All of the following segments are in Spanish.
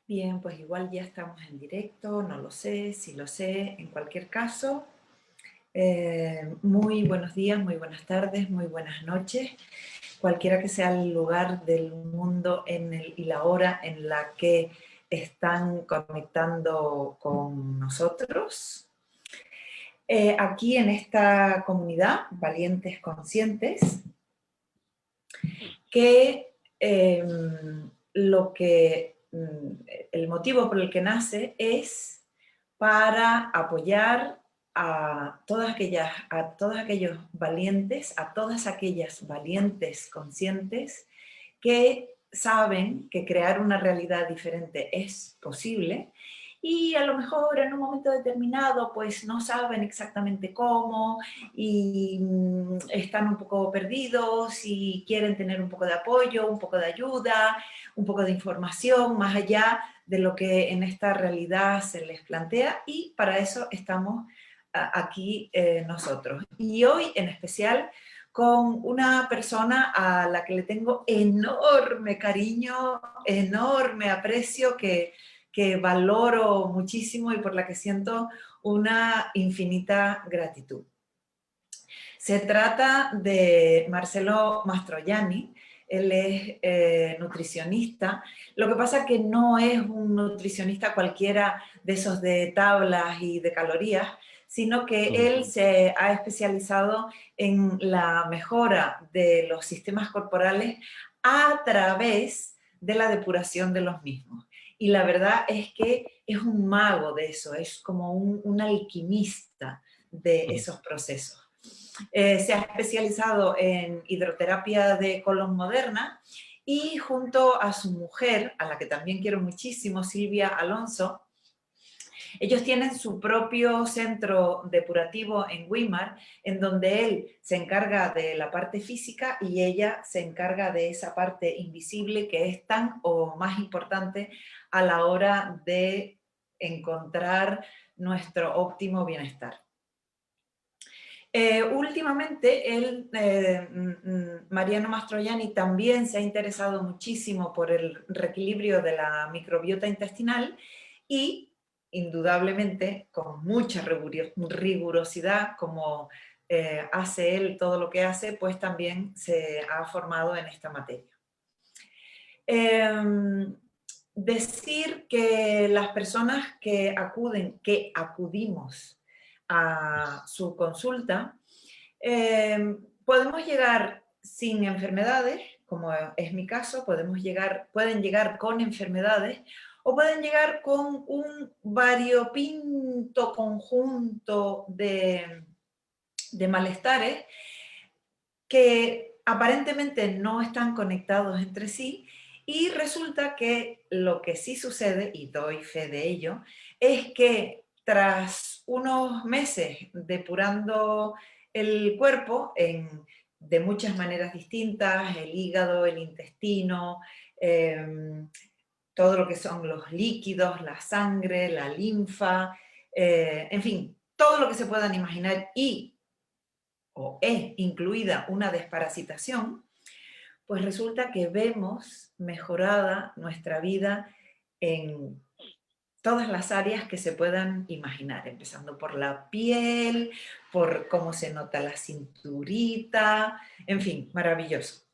Bien, pues igual ya estamos en directo, no lo sé, si lo sé, en cualquier caso, muy buenos días, muy buenas tardes, muy buenas noches, cualquiera que sea el lugar del mundo y la hora en la que están conectando con nosotros. Aquí en esta comunidad, Valientes Conscientes, que lo que el motivo por el que nace es para apoyar a todos aquellos valientes, a todas aquellas valientes conscientes que saben que crear una realidad diferente es posible y a lo mejor en un momento determinado pues no saben exactamente cómo y están un poco perdidos y quieren tener un poco de apoyo, un poco de ayuda, un poco de información más allá de lo que en esta realidad se les plantea y para eso estamos aquí nosotros. Y hoy en especial con una persona a la que le tengo enorme cariño, enorme aprecio, que valoro muchísimo y por la que siento una infinita gratitud. Se trata de Marcelo Mastroianni. Él es nutricionista. Lo que pasa es que no es un nutricionista cualquiera de esos de tablas y de calorías, sino que él Ujú. se ha especializado en la mejora de los sistemas corporales a través de la depuración de los mismos. Y la verdad es que es un mago de eso, es como un alquimista de Ujú. esos procesos. Se ha especializado en hidroterapia de colon moderna y junto a su mujer, a la que también quiero muchísimo, Silvia Alonso, ellos tienen su propio centro depurativo en Weimar, en donde él se encarga de la parte física y ella se encarga de esa parte invisible que es tan o más importante a la hora de encontrar nuestro óptimo bienestar. Últimamente, Mariano Mastroianni también se ha interesado muchísimo por el reequilibrio de la microbiota intestinal y, indudablemente, con mucha rigurosidad, como hace él todo lo que hace, pues también se ha formado en esta materia. Decir que las personas que acudimos a su consulta, podemos llegar sin enfermedades, como es mi caso, pueden llegar con enfermedades o pueden llegar con un variopinto conjunto de malestares que aparentemente no están conectados entre sí y resulta que lo que sí sucede, y doy fe de ello, es que tras unos meses depurando el cuerpo de muchas maneras distintas, el hígado, el intestino, todo lo que son los líquidos, la sangre, la linfa, en fin, todo lo que se puedan imaginar o es incluida una desparasitación, pues resulta que vemos mejorada nuestra vida en todas las áreas que se puedan imaginar, empezando por la piel, por cómo se nota la cinturita, en fin, maravilloso.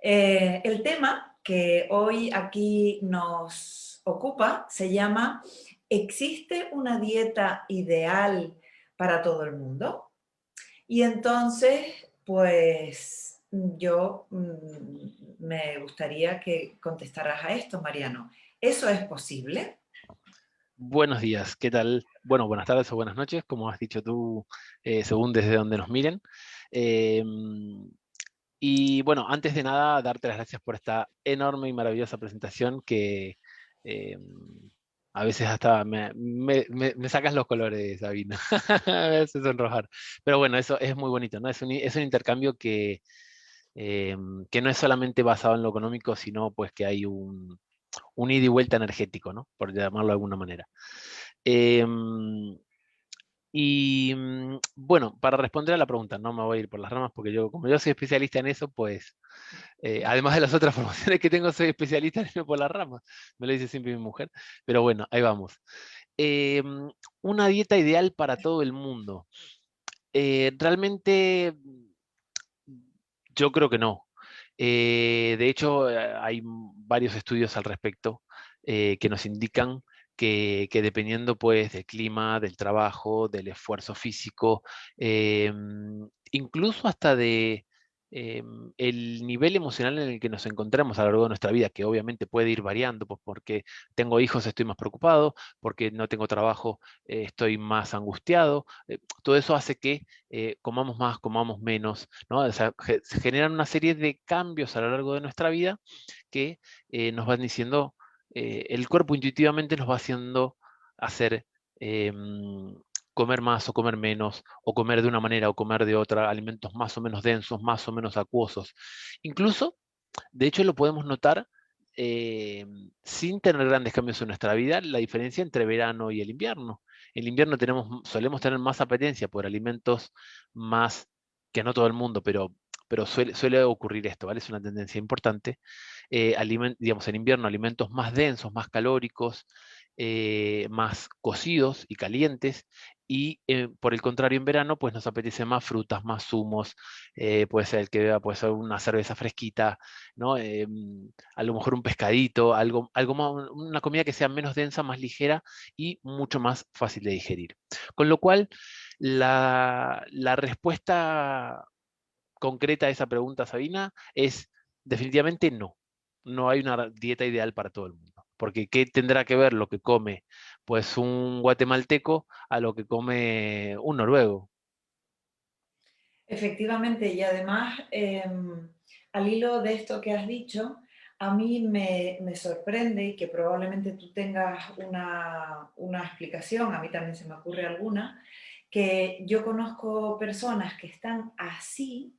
El tema que hoy aquí nos ocupa se llama ¿existe una dieta ideal para todo el mundo? Y entonces, pues yo me gustaría que contestaras a esto, Mariano. ¿Eso es posible? Buenos días, ¿qué tal? Bueno, buenas tardes o buenas noches, como has dicho tú, según desde donde nos miren. Em, y bueno, antes de nada, darte las gracias por esta enorme y maravillosa presentación que em, a veces hasta me sacas los colores, Sabina. Me hace sonrojar. Pero bueno, eso es muy bonito, ¿no? Es un intercambio que no es solamente basado en lo económico, sino pues que hay un ida y vuelta energético, ¿no? Por llamarlo de alguna manera. Em, Y bueno, para responder a la pregunta, no me voy a ir por las ramas porque yo, como yo soy especialista en eso, pues además de las otras formaciones que tengo, soy especialista en irme por las ramas. Me lo dice siempre mi mujer. Pero bueno, ahí vamos. Una dieta ideal para todo el mundo. Realmente yo creo que no. De hecho, hay varios estudios al respecto que nos indican que dependiendo pues del clima, del trabajo, del esfuerzo físico, incluso hasta de el nivel emocional en el que nos encontramos a lo largo de nuestra vida, que obviamente puede ir variando, pues porque tengo hijos estoy más preocupado, porque no tengo trabajo estoy más angustiado, todo eso hace que comamos más, comamos menos, ¿no? O sea, se generan una serie de cambios a lo largo de nuestra vida que nos van diciendo, el cuerpo intuitivamente nos va haciendo hacer comer más o comer menos, o comer de una manera o comer de otra, alimentos más o menos densos, más o menos acuosos. Incluso, de hecho, lo podemos notar eh, sin tener grandes cambios en nuestra vida, la diferencia entre verano y el invierno. En el invierno solemos tener más apetencia por alimentos más, que no todo el mundo, pero suele ocurrir esto, ¿vale? Es una tendencia importante. Digamos, en invierno alimentos más densos, más calóricos, más cocidos y calientes, y por el contrario en verano pues nos apetece más frutas, más zumos, puede ser el que beba, puede ser una cerveza fresquita, ¿no? A lo mejor un pescadito, algo más, una comida que sea menos densa, más ligera y mucho más fácil de digerir. Con lo cual, la respuesta concreta a esa pregunta, Sabina, es definitivamente no. No hay una dieta ideal para todo el mundo. Porque ¿qué tendrá que ver lo que come pues un guatemalteco a lo que come un noruego? Efectivamente, y además, al hilo de esto que has dicho, a mí me sorprende y que probablemente tú tengas una explicación, a mí también se me ocurre alguna, que yo conozco personas que están así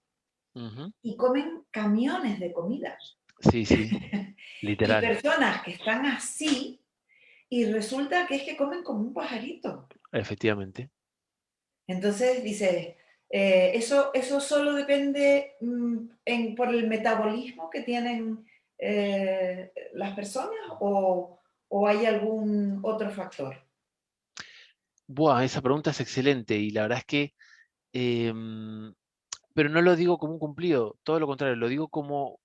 Ujú. y comen camiones de comida. Sí, sí, Y literal, personas que están así y resulta que es que comen como un pajarito. efectivamente. Entonces dice, eso solo depende por el metabolismo que tienen las personas o hay algún otro factor. Buah, esa pregunta es excelente y la verdad es que, em, pero no lo digo como un cumplido, todo lo contrario, lo digo como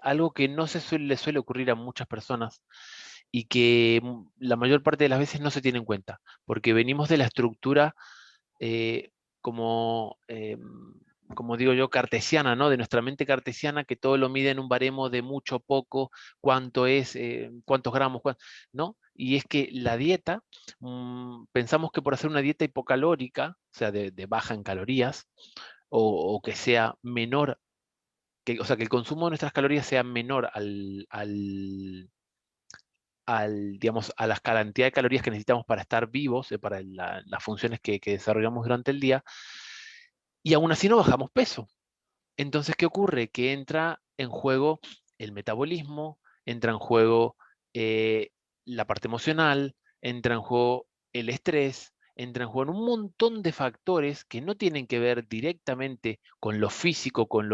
algo que no le suele ocurrir a muchas personas y que la mayor parte de las veces no se tiene en cuenta, porque venimos de la estructura eh, como, como digo yo, cartesiana, ¿no? De nuestra mente cartesiana, que todo lo mide en un baremo de mucho, poco, cuánto es, cuántos gramos, ¿no? Y es que la dieta, pensamos que por hacer una dieta hipocalórica, o sea, de baja en calorías, o que sea menor, o sea, que el consumo de nuestras calorías sea menor digamos, a la cantidad de calorías que necesitamos para estar vivos, para las funciones que desarrollamos durante el día, y aún así no bajamos peso. Entonces, ¿qué ocurre? Que entra en juego el metabolismo, entra en juego eh, la parte emocional, entra en juego el estrés, entra en juego un montón de factores que no tienen que ver directamente con lo físico, con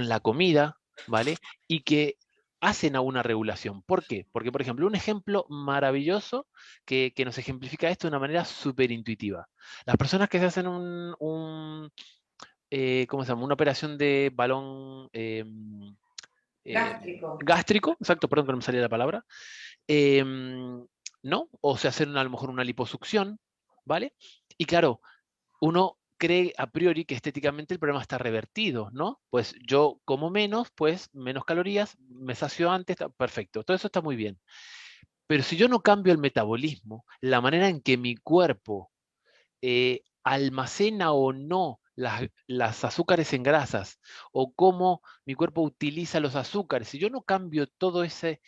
la comida, ¿vale? Y que hacen a una regulación. ¿Por qué? Porque, por ejemplo, un ejemplo maravilloso que nos ejemplifica esto de una manera súper intuitiva. Las personas que se hacen ¿cómo se llama? Una operación de balón Gástrico. gástrico, exacto, perdón que no me salía la palabra, ¿no? O se hacen a lo mejor una liposucción, ¿vale? Y claro, uno cree a priori que estéticamente el problema está revertido, ¿no? Pues yo como menos, pues menos calorías, me sacio antes, perfecto, todo eso está muy bien. Pero si yo no cambio el metabolismo, la manera en que mi cuerpo almacena o no las azúcares en grasas, o cómo mi cuerpo utiliza los azúcares, si yo no cambio todo ese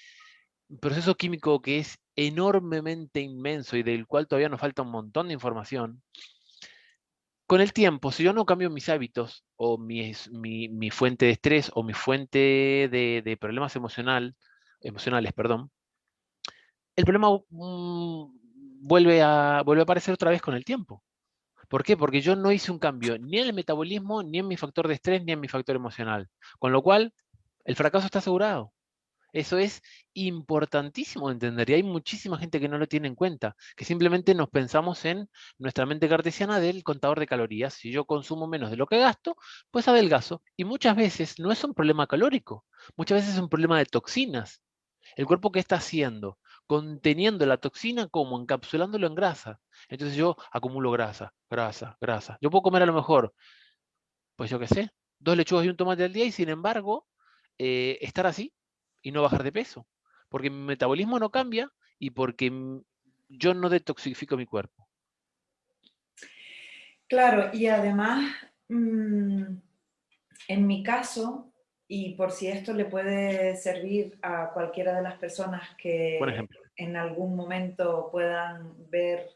proceso químico que es enormemente inmenso y del cual todavía nos falta un montón de información, con el tiempo, si yo no cambio mis hábitos o mi fuente de estrés o mi fuente de problemas emocionales, perdón, el problema vuelve a aparecer otra vez con el tiempo. ¿Por qué? Porque yo no hice un cambio ni en el metabolismo, ni en mi factor de estrés, ni en mi factor emocional. Con lo cual, el fracaso está asegurado. Eso es importantísimo de entender y hay muchísima gente que no lo tiene en cuenta, que simplemente nos pensamos en nuestra mente cartesiana del contador de calorías. Si yo consumo menos de lo que gasto, pues adelgazo. Y muchas veces no es un problema calórico, muchas veces es un problema de toxinas. ¿El cuerpo qué está haciendo? Conteniendo la toxina como encapsulándolo en grasa. Entonces yo acumulo grasa, grasa, grasa. Yo puedo comer a lo mejor, pues yo qué sé, 2 lechugas y un tomate al día y sin embargo estar así y no bajar de peso. Porque mi metabolismo no cambia y porque yo no detoxifico mi cuerpo. Claro, y además, en mi caso, y por si esto le puede servir a cualquiera de las personas Por que ejemplo. en algún momento puedan ver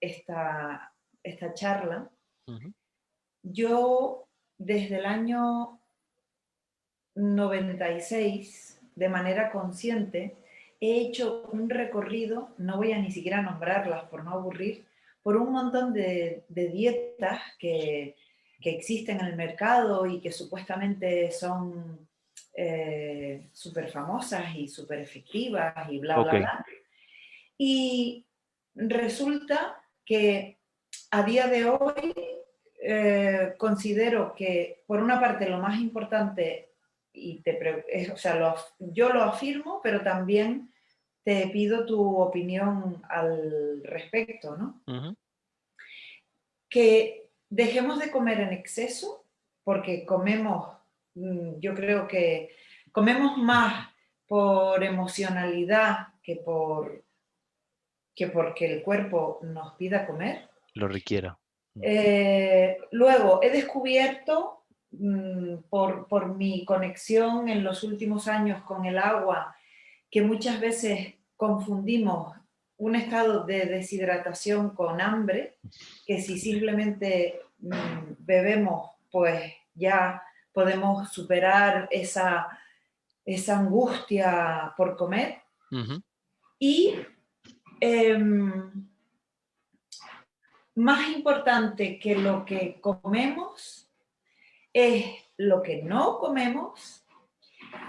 esta charla, Ujú. yo desde el año 96, de manera consciente, he hecho un recorrido, no voy a ni siquiera nombrarlas por no aburrir, por un montón de dietas que existen en el mercado y que supuestamente son súper famosas y súper efectivas y bla, Ok, bla, bla. Y resulta que a día de hoy considero que, por una parte, lo más importante, o sea, yo lo afirmo, pero también te pido tu opinión al respecto, ¿no? ujú, Que dejemos de comer en exceso, porque comemos, yo creo que comemos más por emocionalidad que porque el cuerpo nos pida comer. lo requiera. Luego, he descubierto, por mi conexión en los últimos años con el agua, que muchas veces confundimos un estado de deshidratación con hambre, que si simplemente bebemos, pues ya podemos superar esa angustia por comer. Ujú. Y em, más importante que lo que comemos es lo que no comemos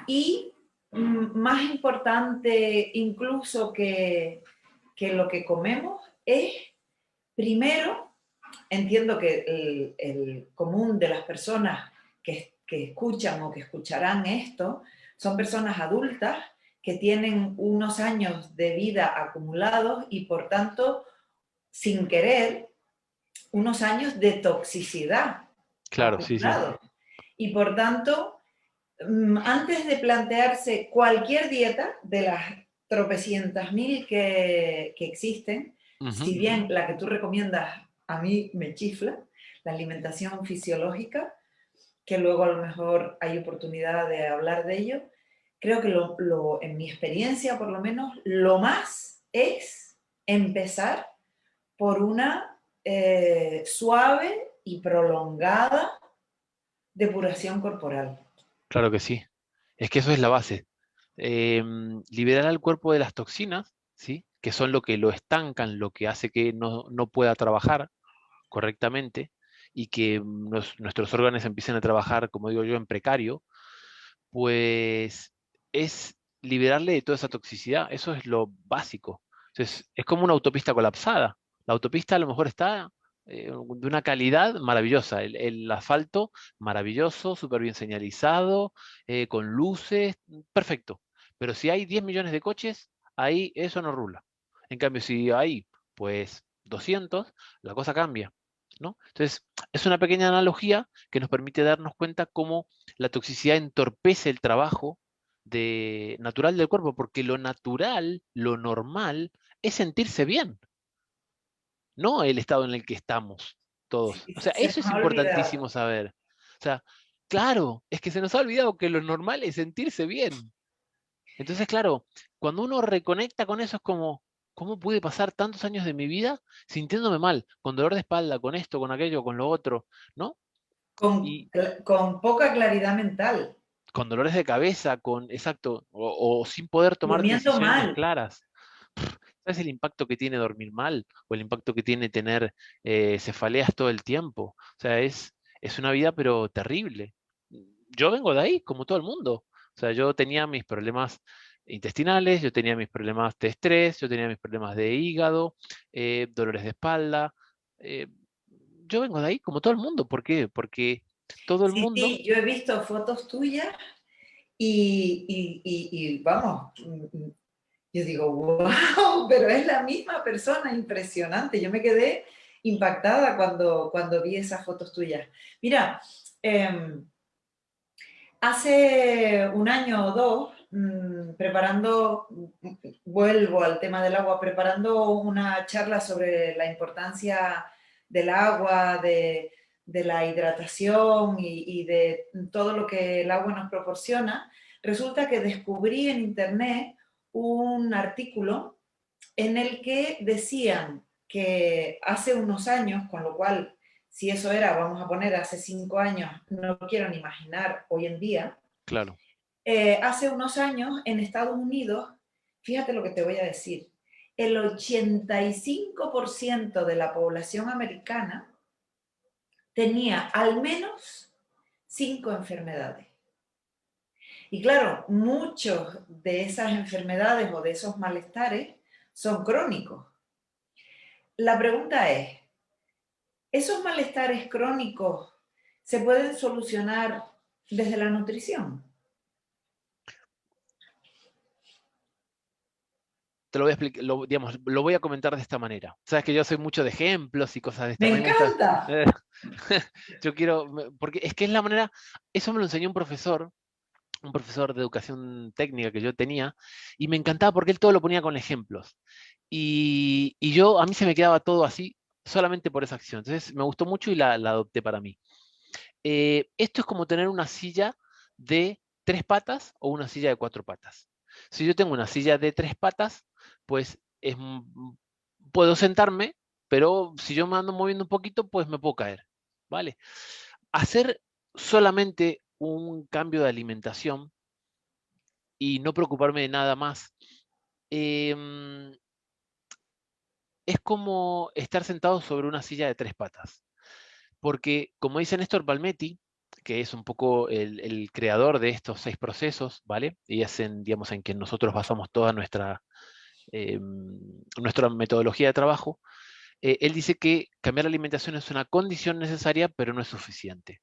y más importante incluso que lo que comemos es, primero, entiendo que el común de las personas que escuchan o que escucharán esto son personas adultas que tienen unos años de vida acumulados y por tanto, sin querer, unos años de toxicidad Claro, sí, sí. acumulados. Y por tanto, antes de plantearse cualquier dieta de las tropecientas mil que existen, Ujú. si bien la que tú recomiendas a mí me chifla, la alimentación fisiológica, que luego a lo mejor hay oportunidad de hablar de ello, creo que en mi experiencia por lo menos, lo más es empezar por una suave y prolongada depuración corporal. Claro que sí. Es que eso es la base. Liberar al cuerpo de las toxinas, ¿sí? Que son lo que lo estancan, lo que hace que no pueda trabajar correctamente y que nuestros órganos empiecen a trabajar, como digo yo, en precario, pues es liberarle de toda esa toxicidad. Eso es lo básico. Entonces, es como una autopista colapsada. La autopista a lo mejor está de una calidad maravillosa. El asfalto maravilloso, súper bien señalizado, con luces, perfecto. Pero si hay 10 millones de coches, ahí eso no rula. En cambio, si hay pues 200, la cosa cambia, ¿no? Entonces, es una pequeña analogía que nos permite darnos cuenta cómo la toxicidad entorpece el trabajo natural del cuerpo, porque lo natural, lo normal, es sentirse bien, no el estado en el que estamos todos. Sí, O sea, se eso nos es ha olvidado. importantísimo saber. O sea, claro, es que se nos ha olvidado que lo normal es sentirse bien. Entonces, claro, cuando uno reconecta con eso es como, ¿cómo pude pasar tantos años de mi vida sintiéndome mal, con dolor de espalda, con esto, con aquello, con lo otro, ¿no? Y Con poca claridad mental, con dolores de cabeza, exacto, o sin poder tomar durmiendo decisiones mal. claras. ¿Sabes el impacto que tiene dormir mal? O el impacto que tiene tener cefaleas todo el tiempo. O sea, es una vida pero terrible. Yo vengo de ahí, como todo el mundo. O sea, yo tenía mis problemas intestinales, yo tenía mis problemas de estrés, yo tenía mis problemas de hígado, dolores de espalda. eh, yo vengo de ahí, como todo el mundo. ¿Por qué? Porque todo el Sí, mundo, sí, yo he visto fotos tuyas y vamos, yo digo, wow, pero es la misma persona, impresionante. Yo me quedé impactada cuando vi esas fotos tuyas. Mira, eh, hace un año o dos, vuelvo al tema del agua, preparando una charla sobre la importancia del agua, de la hidratación y de todo lo que el agua nos proporciona, resulta que descubrí en internet un artículo en el que decían que hace unos años, con lo cual, si eso era, vamos a poner hace 5 años, no quiero ni imaginar hoy en día, claro, hace unos años en Estados Unidos, fíjate lo que te voy a decir, el 85% de la población americana tenía al menos 5 enfermedades. Y claro, muchos de esas enfermedades o de esos malestares son crónicos. La pregunta es, ¿esos malestares crónicos se pueden solucionar desde la nutrición? te lo voy a explicar, digamos, lo voy a comentar de esta manera. Sabes que yo soy mucho de ejemplos y cosas de esta. ¡Me A mí me gusta. encanta! eh, yo quiero, porque es que es la manera, eso me lo enseñó un profesor de educación técnica que yo tenía, y me encantaba porque él todo lo ponía con ejemplos. Y yo, a mí se me quedaba todo así solamente por esa acción. Entonces me gustó mucho y la adopté para mí. Esto es como tener una silla de 3 patas o una silla de 4 patas. Si yo tengo una silla de 3 patas, pues puedo sentarme, pero si yo me ando moviendo un poquito, pues me puedo caer, ¿vale? Hacer solamente un cambio de alimentación y no preocuparme de nada más, em, es como estar sentado sobre una silla de 3 patas. Porque, como dice Néstor Palmetti, que es un poco el creador de estos 6 procesos, ¿vale? Y es en, digamos, en que nosotros basamos toda nuestra metodología de trabajo, él dice que cambiar la alimentación es una condición necesaria, pero no es suficiente.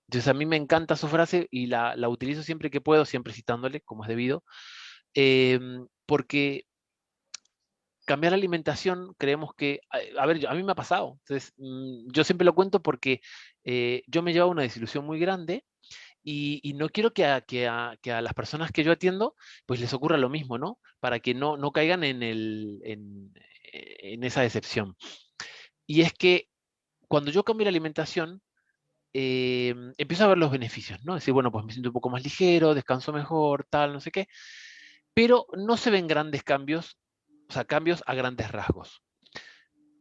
Entonces a mí me encanta su frase y la utilizo siempre que puedo, siempre citándole, como es debido, porque cambiar la alimentación, creemos que, a ver, a mí me ha pasado, entonces yo siempre lo cuento porque yo me llevo una desilusión muy grande y no quiero que a las personas que yo atiendo, pues les ocurra lo mismo, ¿no? Para que no caigan en esa decepción. Y es que cuando yo cambio la alimentación, empiezo a ver los beneficios, ¿no? Decir, bueno, pues me siento un poco más ligero, descanso mejor, tal, no sé qué, pero no se ven grandes cambios, o sea, cambios a grandes rasgos.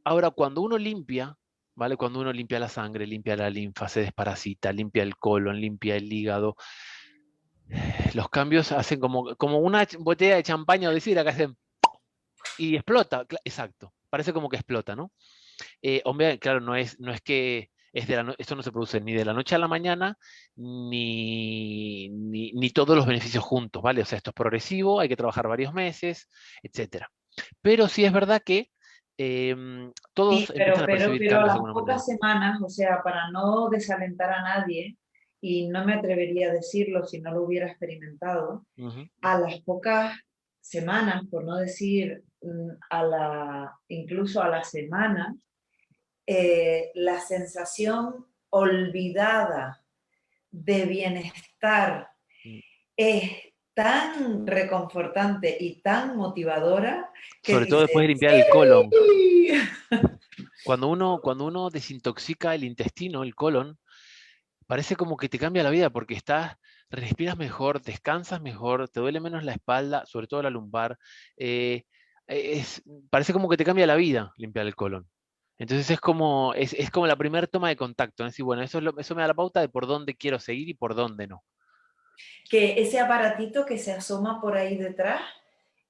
Ahora, cuando uno limpia, ¿vale? Cuando uno limpia la sangre, limpia la linfa, se desparasita, limpia el colon, limpia el hígado, los cambios hacen como una botella de champaña o de sidra que hacen y explota, exacto, parece como que explota, ¿no? Hombre, claro, no es que esto no se produce ni de la noche a la mañana, ni todos los beneficios juntos, ¿vale? O sea, esto es progresivo, hay que trabajar varios meses, etcétera. Pero sí es verdad que Sí, todos pero, empiezan a pero, percibir pero a cambios de las alguna manera. pocas semanas, o sea, para no desalentar a nadie, y no me atrevería a decirlo si no lo hubiera experimentado, Ujú. a las pocas semanas, por no decir incluso a la semana, la sensación olvidada de bienestar Mm. es tan reconfortante y tan motivadora que Sobre todo después de dices, limpiar el colon. ¡sí! Cuando uno desintoxica el intestino, el colon, parece como que te cambia la vida porque respiras mejor, descansas mejor, te duele menos la espalda, sobre todo la lumbar. eh, parece como que te cambia la vida limpiar el colon. Entonces es como la primera toma de contacto, ¿no? Es decir, bueno, eso me da la pauta de por dónde quiero seguir y por dónde no. Que ese aparatito que se asoma por ahí detrás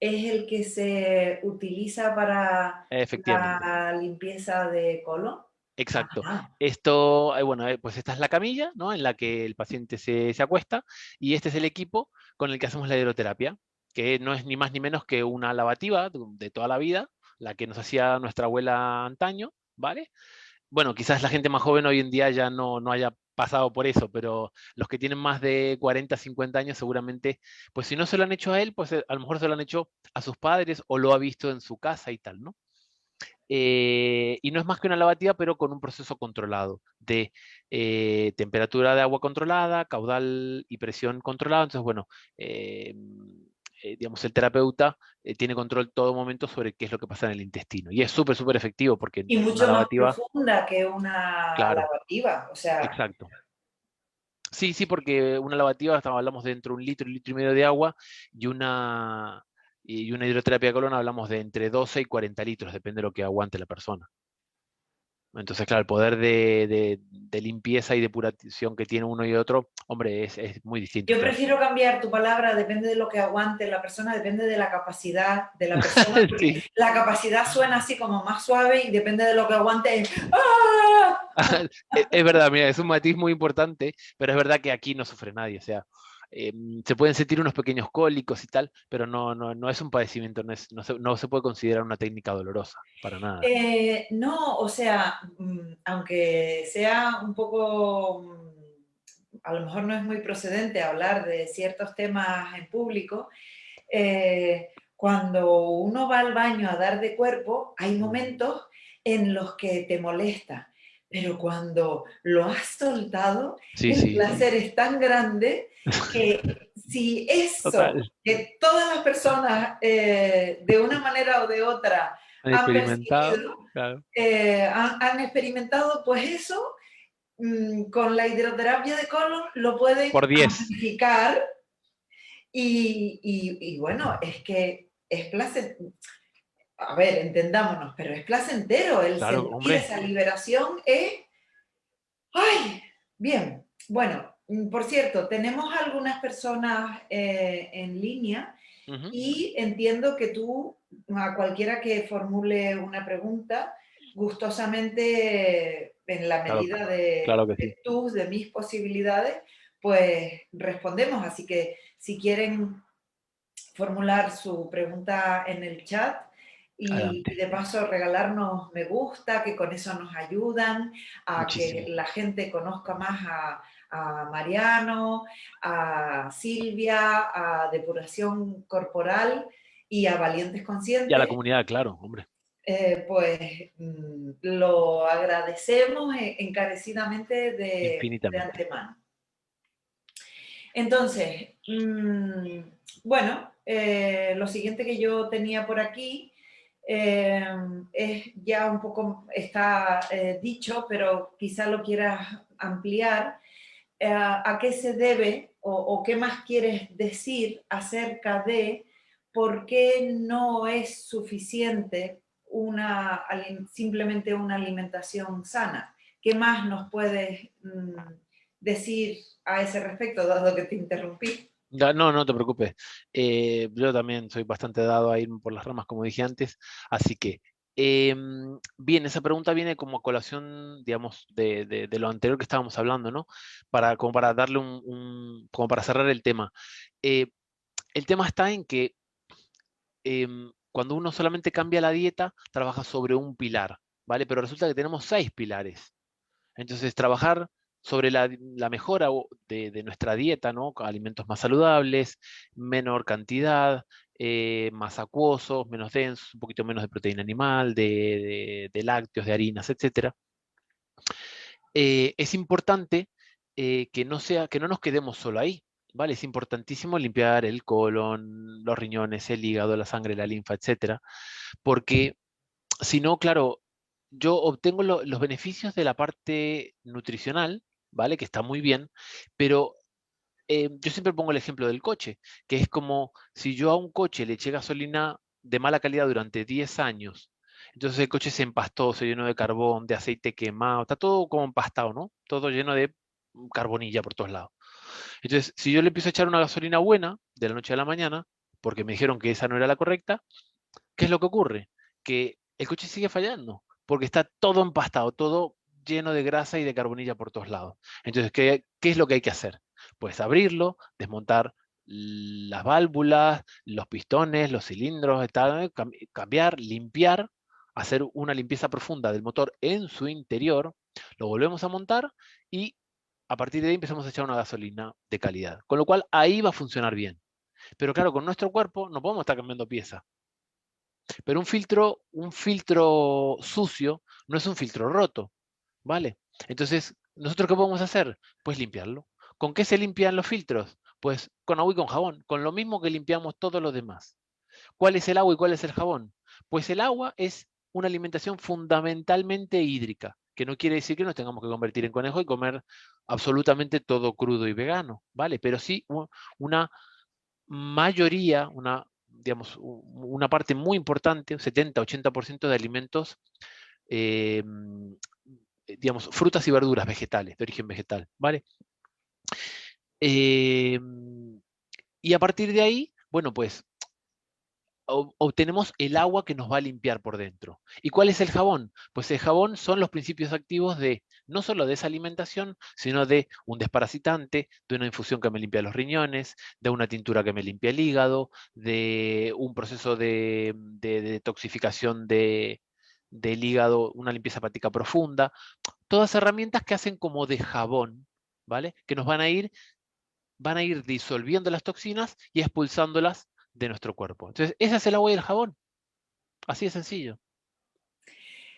es el que se utiliza para Efectivamente. la limpieza de colon. Exacto. Ajá. Esto, bueno, pues esta es la camilla, ¿no? En la que el paciente se acuesta, y este es el equipo con el que hacemos la hidroterapia, que no es ni más ni menos que una lavativa de toda la vida, la que nos hacía nuestra abuela antaño, ¿vale? Bueno, quizás la gente más joven hoy en día ya no haya pasado por eso, pero los que tienen más de 40, 50 años seguramente, pues si no se lo han hecho a él, pues a lo mejor se lo han hecho a sus padres o lo ha visto en su casa y tal, ¿no? Y no es más que una lavativa, pero con un proceso controlado de temperatura de agua controlada, caudal y presión controlada. Entonces, bueno, eh, digamos, el terapeuta tiene control todo momento sobre qué es lo que pasa en el intestino. Y es súper, súper efectivo porque Y una mucho más lavativa, profunda que una claro, lavativa. O sea, exacto. Sí, sí, porque una lavativa, hablamos de entre un litro y medio de agua, y una hidroterapia de colon hablamos de entre 12 y 40 litros, depende de lo que aguante la persona. Entonces, claro, el poder de limpieza y depuración que tiene uno y otro, hombre, es muy distinto, yo claro. prefiero cambiar tu palabra, depende de lo que aguante la persona, depende de la capacidad de la persona, porque Sí, la capacidad suena así como más suave y depende de lo que aguante. ¡Ah! es verdad, mira, es un matiz muy importante, pero es verdad que aquí no sufre nadie, o sea, se pueden sentir unos pequeños cólicos y tal, pero no es un padecimiento, no se puede considerar una técnica dolorosa, para nada. No, o sea, aunque sea un poco, a lo mejor no es muy procedente hablar de ciertos temas en público, cuando uno va al baño a dar de cuerpo, hay Mm. momentos en los que te molesta, pero cuando lo has soltado, Sí, el sí, placer es tan grande que si eso total. que todas las personas de una manera o de otra Han han experimentado, percibido, claro. han experimentado, pues eso, con la hidroterapia de colon lo pueden Por 10. amplificar y bueno, es que es placer, a ver, entendámonos, pero es placentero el Claro, sentir hombre. esa liberación, es, ¡ay! Bien, bueno, por cierto, tenemos algunas personas en línea Ujú. y entiendo que tú, a cualquiera que formule una pregunta, gustosamente, en la Claro, medida claro que sí. de mis posibilidades, pues respondemos. Así que si quieren formular su pregunta en el chat y Adelante. de paso regalarnos me gusta, que con eso nos ayudan a que Muchísimo. la gente conozca más a Mariano, a Silvia, a Depuración Corporal y a Valientes Y a la Conscientes, comunidad, claro, hombre. pues lo agradecemos encarecidamente de Infinitamente. antemano. Entonces, bueno, lo siguiente que yo tenía por aquí eh, es ya un poco, está dicho, pero quizá lo quieras ampliar. ¿A qué se debe o qué más quieres decir acerca de por qué no es suficiente simplemente una alimentación sana? ¿Qué más nos puedes decir a ese respecto, dado que te interrumpí? No te preocupes. Yo también soy bastante dado a ir por las ramas, como dije antes. Así que, bien, esa pregunta viene como a colación, digamos, de lo anterior que estábamos hablando, ¿no? Como para darle como para cerrar el tema. Eh, el tema está en que cuando uno solamente cambia la dieta, trabaja sobre un pilar, ¿vale? Pero resulta que tenemos 6 pilares. Entonces, trabajar sobre la mejora de nuestra dieta, ¿no? Con alimentos más saludables, menor cantidad, más acuosos, menos densos, un poquito menos de proteína animal, de lácteos, de harinas, etcétera. Es importante que no nos quedemos solo ahí, ¿vale? Es importantísimo limpiar el colon, los riñones, el hígado, la sangre, la linfa, etcétera, porque si no, claro, yo obtengo los beneficios de la parte nutricional, ¿vale? Que está muy bien, pero yo siempre pongo el ejemplo del coche, que es como si yo a un coche le eché gasolina de mala calidad durante 10 años, entonces el coche se empastó, se llenó de carbón, de aceite quemado, está todo como empastado, ¿no? Todo lleno de carbonilla por todos lados. Entonces, si yo le empiezo a echar una gasolina buena de la noche a la mañana, porque me dijeron que esa no era la correcta, ¿qué es lo que ocurre? Que el coche sigue fallando, porque está todo empastado, todo lleno de grasa y de carbonilla por todos lados. Entonces, ¿qué es lo que hay que hacer? Pues abrirlo, desmontar las válvulas, los pistones, los cilindros, tal, cambiar, limpiar, hacer una limpieza profunda del motor en su interior, lo volvemos a montar y a partir de ahí empezamos a echar una gasolina de calidad. Con lo cual ahí va a funcionar bien. Pero claro, con nuestro cuerpo no podemos estar cambiando piezas. Pero un filtro sucio no es un filtro roto, ¿vale? Entonces, ¿nosotros qué podemos hacer? Pues limpiarlo. ¿Con qué se limpian los filtros? Pues con agua y con jabón, con lo mismo que limpiamos todos los demás. ¿Cuál es el agua y cuál es el jabón? Pues el agua es una alimentación fundamentalmente hídrica, que no quiere decir que nos tengamos que convertir en conejo y comer absolutamente todo crudo y vegano, ¿vale? Pero sí una mayoría, digamos, una parte muy importante, un 70-80% de alimentos, eh, digamos, frutas y verduras vegetales, de origen vegetal, ¿vale? Eh, y a partir de ahí, bueno, pues obtenemos el agua que nos va a limpiar por dentro. ¿Y cuál es el jabón? Pues el jabón son los principios activos de no solo de esa alimentación, sino de un desparasitante, de una infusión que me limpia los riñones, de una tintura que me limpia el hígado, de un proceso de detoxificación del hígado, una limpieza hepática profunda. Todas herramientas que hacen como de jabón, ¿vale? Que nos van a ir disolviendo las toxinas y expulsándolas de nuestro cuerpo. Entonces, ese es el agua y el jabón. Así de sencillo.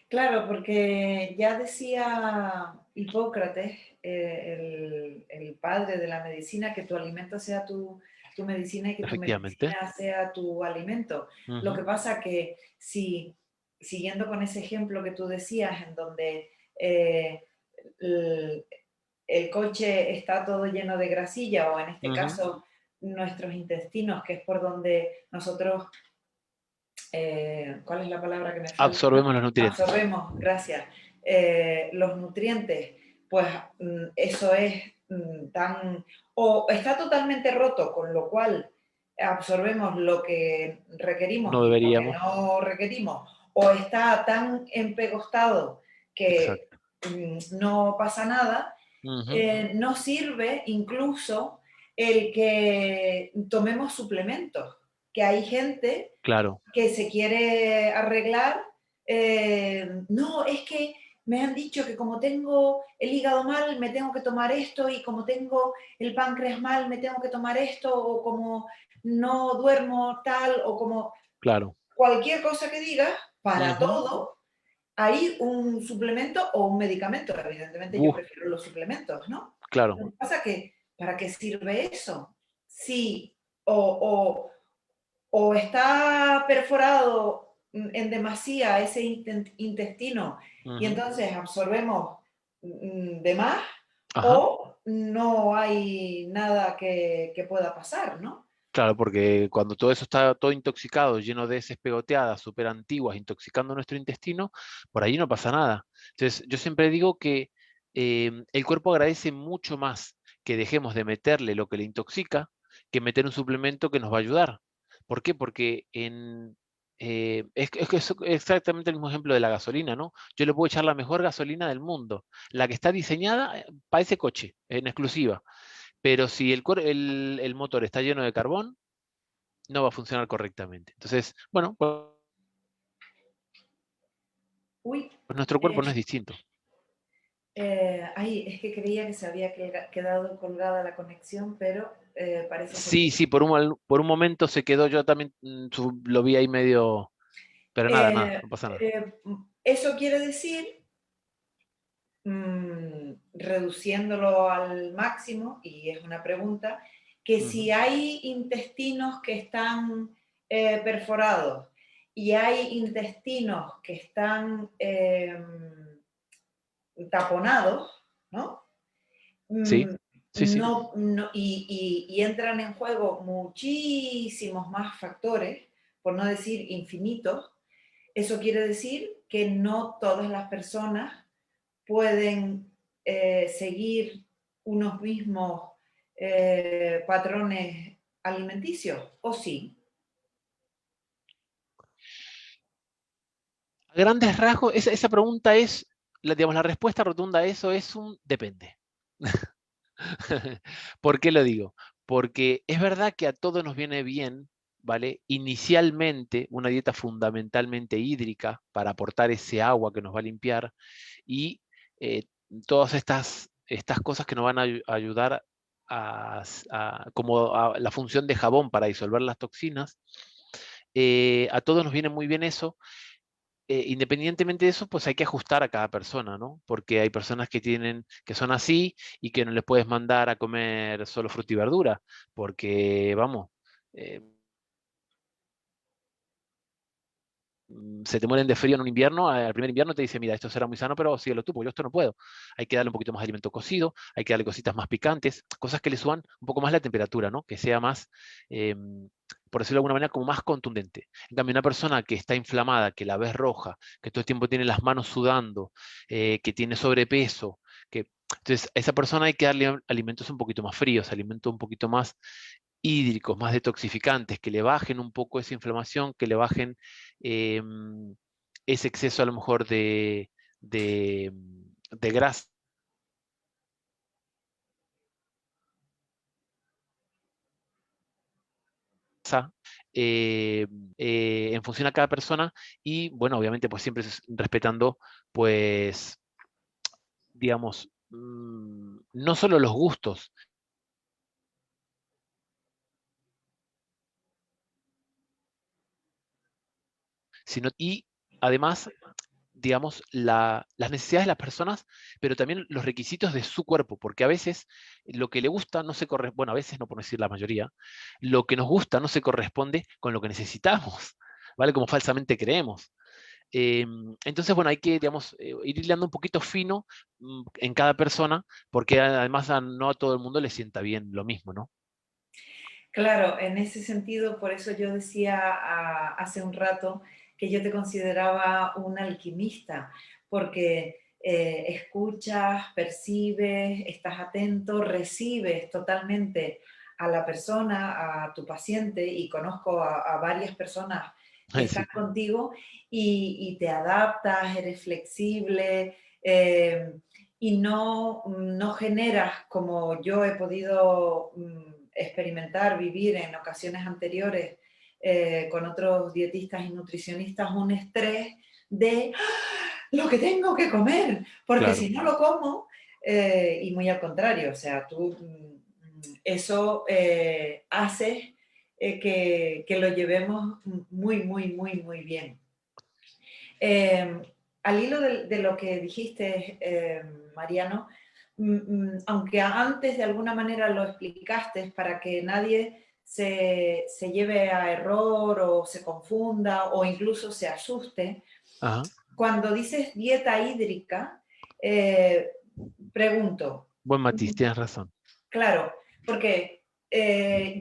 Claro, porque ya decía Hipócrates, el padre de la medicina, que tu alimento sea tu medicina y que tu Efectivamente. medicina sea tu alimento. Lo Ujú, que pasa que si, siguiendo con ese ejemplo que tú decías, en donde eh, el, el coche está todo lleno de grasilla, o en este ujú. caso nuestros intestinos, que es por donde nosotros ¿cuál es la palabra que me falta? Absorbemos los nutrientes. Absorbemos, gracias, los nutrientes, pues eso es tan, o está totalmente roto, con lo cual absorbemos lo que requerimos No y lo que deberíamos. no requerimos, o está tan empegostado que Exacto. no pasa nada, Ujú. no sirve incluso el que tomemos suplementos, que hay gente Claro, que se quiere arreglar, no, es que me han dicho que como tengo el hígado mal, me tengo que tomar esto, y como tengo el páncreas mal, me tengo que tomar esto, o como no duermo tal, o como claro. cualquier cosa que digas, para Ujú. todo hay un suplemento o un medicamento. Evidentemente yo Buf, prefiero los suplementos, ¿no? claro, Lo que pasa es que, ¿para qué sirve eso? Sí, o, o está perforado en demasía ese intestino y ujú. entonces absorbemos de más, Ajá. o no hay nada que pueda pasar, ¿no? Claro, porque cuando todo eso está todo intoxicado, lleno de heces pegoteadas, súper antiguas, intoxicando nuestro intestino, por ahí no pasa nada. Entonces, yo siempre digo que el cuerpo agradece mucho más que dejemos de meterle lo que le intoxica que meter un suplemento que nos va a ayudar. ¿Por qué? Porque es que es exactamente el mismo ejemplo de la gasolina, ¿no? Yo le puedo echar la mejor gasolina del mundo, la que está diseñada para ese coche, en exclusiva. Pero si el motor está lleno de carbón, no va a funcionar correctamente. Entonces, bueno, Uy, pues nuestro cuerpo eh, no es distinto. ay, es que creía que se había quedado colgada la conexión, pero parece ser que Sí, no. sí, por un momento se quedó, yo también lo vi ahí medio, pero nada, nada, Eh, no pasa nada. eh, Eso quiere decir, reduciéndolo al máximo, y es una pregunta, que si Ujú. hay intestinos que están perforados y hay intestinos que están taponados, ¿no? Sí, Mm, sí, sí, y entran en juego muchísimos más factores, por no decir infinitos. Eso quiere decir que no todas las personas pueden seguir unos mismos patrones alimenticios, ¿o sí? A grandes rasgos, esa pregunta es, digamos, la respuesta rotunda a eso es un depende. ¿Por qué lo digo? Porque es verdad que a todos nos viene bien, ¿vale? Inicialmente una dieta fundamentalmente hídrica para aportar ese agua que nos va a limpiar y eh, todas estas cosas que nos van a ayudar como a la función de jabón para disolver las toxinas. A todos nos viene muy bien eso. Independientemente de eso, pues hay que ajustar a cada persona, ¿no? Porque hay personas que son así y que no les puedes mandar a comer solo fruta y verdura, porque, vamos, eh, se te mueren de frío en un invierno, al primer invierno te dice, mira, esto será muy sano, pero síguelo tú, porque yo esto no puedo. Hay que darle un poquito más de alimento cocido, hay que darle cositas más picantes, cosas que le suban un poco más la temperatura, ¿no? Que sea más, por decirlo de alguna manera, como más contundente. En cambio, una persona que está inflamada, que la ves roja, que todo el tiempo tiene las manos sudando, que tiene sobrepeso, entonces a esa persona hay que darle alimentos un poquito más fríos, alimentos un poquito más hídricos, más detoxificantes, que le bajen un poco esa inflamación, que le bajen ese exceso a lo mejor de grasa eh, en función a cada persona y, bueno, obviamente, pues siempre respetando, pues, digamos, no solo los gustos, sino y además digamos, las necesidades de las personas, pero también los requisitos de su cuerpo, porque a veces lo que le gusta no se corresponde, bueno, a veces no por no decir la mayoría, lo que nos gusta no se corresponde con lo que necesitamos, ¿vale? Como falsamente creemos. Entonces, bueno, hay que, digamos, ir hilando un poquito fino en cada persona, porque además no a todo el mundo le sienta bien lo mismo, ¿no? Claro, en ese sentido, por eso yo decía hace un rato que yo te consideraba un alquimista, porque escuchas, percibes, estás atento, recibes totalmente a la persona, a tu paciente, y conozco a varias personas que están Sí, contigo y te adaptas, eres flexible. Y no generas, como yo he podido experimentar, vivir en ocasiones anteriores con otros dietistas y nutricionistas, un estrés de lo que tengo que comer, porque claro. si no lo como, y muy al contrario, o sea, tú eso hace que lo llevemos muy, muy, muy, muy bien. Eh, Al hilo de lo que dijiste, Mariano, aunque antes de alguna manera lo explicaste para que nadie se lleve a error o se confunda o incluso se asuste, Ajá. cuando dices dieta hídrica, eh, pregunto, Buen matiz, tienes razón. claro, porque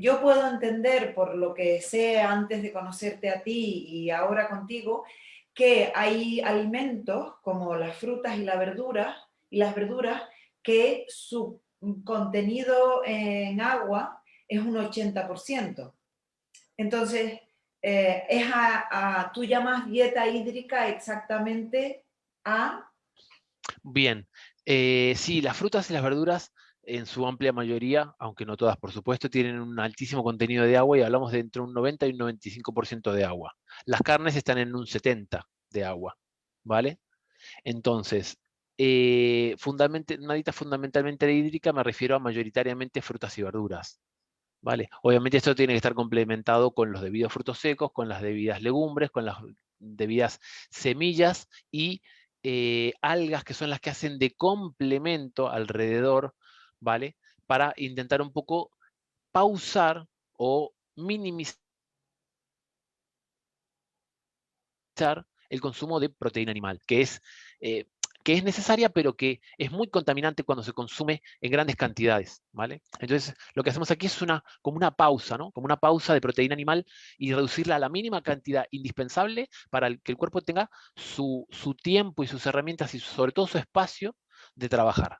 yo puedo entender, por lo que sé antes de conocerte a ti y ahora contigo, que hay alimentos como las frutas y las verduras que su contenido en agua es un 80%. Entonces, tú llamas dieta hídrica exactamente a... Bien, sí, las frutas y las verduras en su amplia mayoría, aunque no todas por supuesto, tienen un altísimo contenido de agua y hablamos de entre un 90 y un 95% de agua. Las carnes están en un 70 de agua, ¿vale? Entonces, una dieta fundamentalmente hídrica me refiero a mayoritariamente frutas y verduras, ¿vale? Obviamente esto tiene que estar complementado con los debidos frutos secos, con las debidas legumbres, con las debidas semillas y algas que son las que hacen de complemento alrededor, ¿vale? Para intentar un poco pausar o minimizar el consumo de proteína animal, eh, que es necesaria, pero que es muy contaminante cuando se consume en grandes cantidades, ¿vale? Entonces, lo que hacemos aquí es como una pausa, ¿no? Como una pausa de proteína animal y reducirla a la mínima cantidad indispensable para que el cuerpo tenga su tiempo y sus herramientas y sobre todo su espacio de trabajar.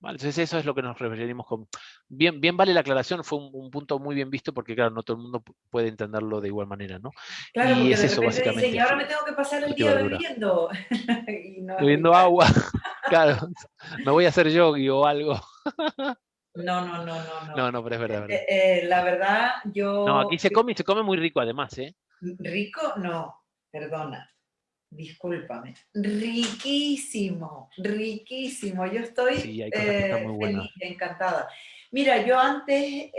¿vale? Entonces eso es lo que nos referimos con... Bien, bien vale la aclaración, fue un punto muy bien visto porque, claro, no todo el mundo puede entenderlo de igual manera, ¿no? Claro, Y porque es de eso, repente dicen, y básicamente, ahora me tengo que pasar el fruta y día verdura. bebiendo. Y no Bebiendo explicar. agua, claro, me voy a hacer yogi o algo. No, no, no, no, no. No, no, pero es verdad, es verdad. La verdad, No, aquí yo, se come y se come muy rico además, ¿eh? rico, no, perdona, discúlpame. Riquísimo, riquísimo. Yo estoy Sí, hay cosas que están muy buenas. feliz, encantada. Mira, yo antes,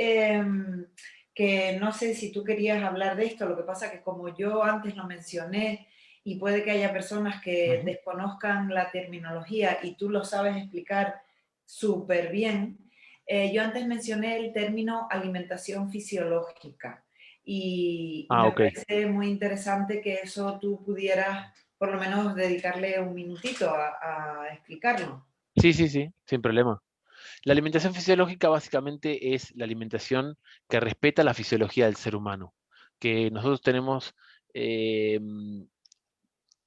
que no sé si tú querías hablar de esto, lo que pasa que como yo antes lo mencioné y puede que haya personas que Ujú. desconozcan la terminología y tú lo sabes explicar súper bien, yo antes mencioné el término alimentación fisiológica y Ah, me ok. parece muy interesante que eso tú pudieras por lo menos dedicarle un minutito a explicarlo. Sí, sí, sí, sin problema. La alimentación fisiológica básicamente es la alimentación que respeta la fisiología del ser humano, que nosotros tenemos eh,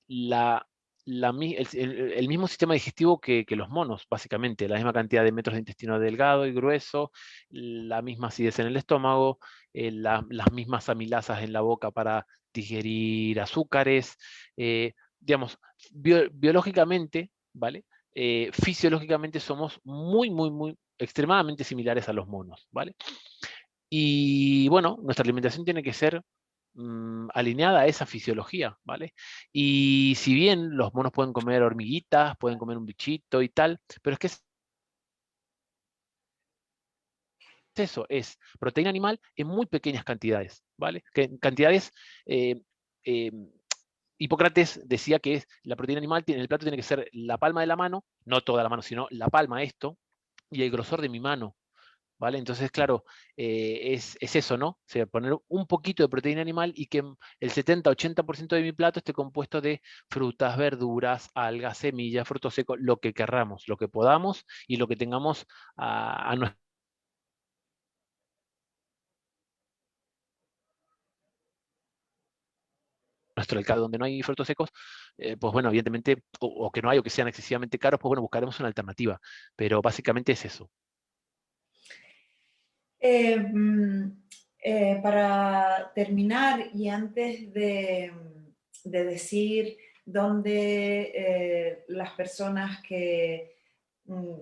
la, el mismo sistema digestivo que los monos, básicamente, la misma cantidad de metros de intestino delgado y grueso, la misma acidez en el estómago, las mismas amilasas en la boca para digerir azúcares, digamos, biológicamente, ¿vale? Fisiológicamente somos muy, muy, muy extremadamente similares a los monos, ¿vale? Y bueno, nuestra alimentación tiene que ser alineada a esa fisiología, ¿vale? Y si bien los monos pueden comer hormiguitas, pueden comer un bichito y tal, pero es que es eso, es proteína animal en muy pequeñas cantidades, ¿vale? Que en cantidades, eh, eh, Hipócrates decía que la proteína animal en el plato tiene que ser la palma de la mano, no toda la mano, sino la palma esto, y el grosor de mi mano, ¿vale? Entonces, claro, es eso, ¿no? O sea, poner un poquito de proteína animal y que el 70-80% de mi plato esté compuesto de frutas, verduras, algas, semillas, frutos secos, lo que querramos, lo que podamos y lo que tengamos a nuestro alcance. Donde no hay frutos secos, pues bueno, evidentemente, o que no hay o que sean excesivamente caros, pues bueno, buscaremos una alternativa. Pero básicamente es eso. Eh, mm, para terminar y antes de decir dónde las personas que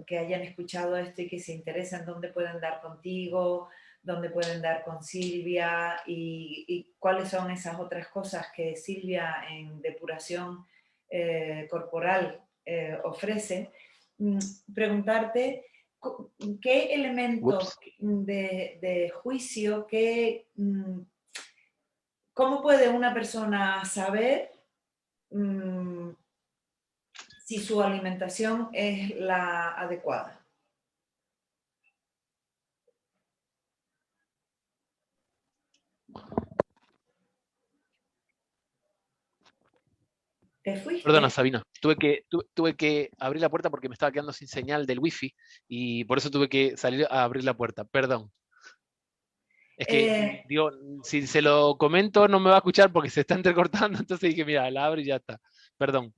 hayan escuchado esto y que se interesen, dónde pueden dar contigo, dónde pueden dar con Silvia y cuáles son esas otras cosas que Silvia en depuración corporal ofrece, mm, preguntarte qué elementos Ups. de juicio, cómo puede una persona saber mm, si su alimentación es la adecuada. ¿Te Perdona, fuiste? Sabina. Tuve que abrir la puerta porque me estaba quedando sin señal del wifi y por eso tuve que salir a abrir la puerta. Perdón. Es que, Eh, digo, si se lo comento no me va a escuchar porque se está entrecortando, entonces dije, mira, la abro y ya está. Perdón.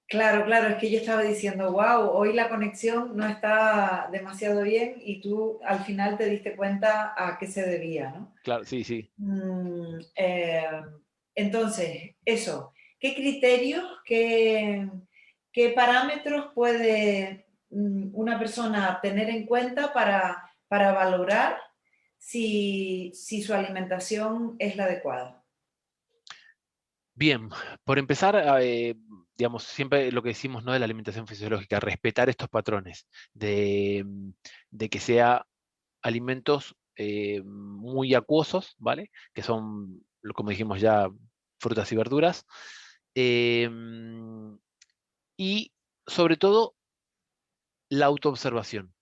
claro, claro, es que yo estaba diciendo, wow, hoy la conexión no está demasiado bien y tú al final te diste cuenta a qué se debía, ¿no? Claro, sí, sí. Mm, entonces, eso, ¿qué criterios, qué parámetros puede una persona tener en cuenta para valorar si su alimentación es la adecuada? Bien, por empezar, digamos, siempre lo que decimos, ¿no? De la alimentación fisiológica, respetar estos patrones de que sea alimentos muy acuosos, ¿vale? Que son, como dijimos ya, frutas y verduras. Y sobre todo, la autoobservación.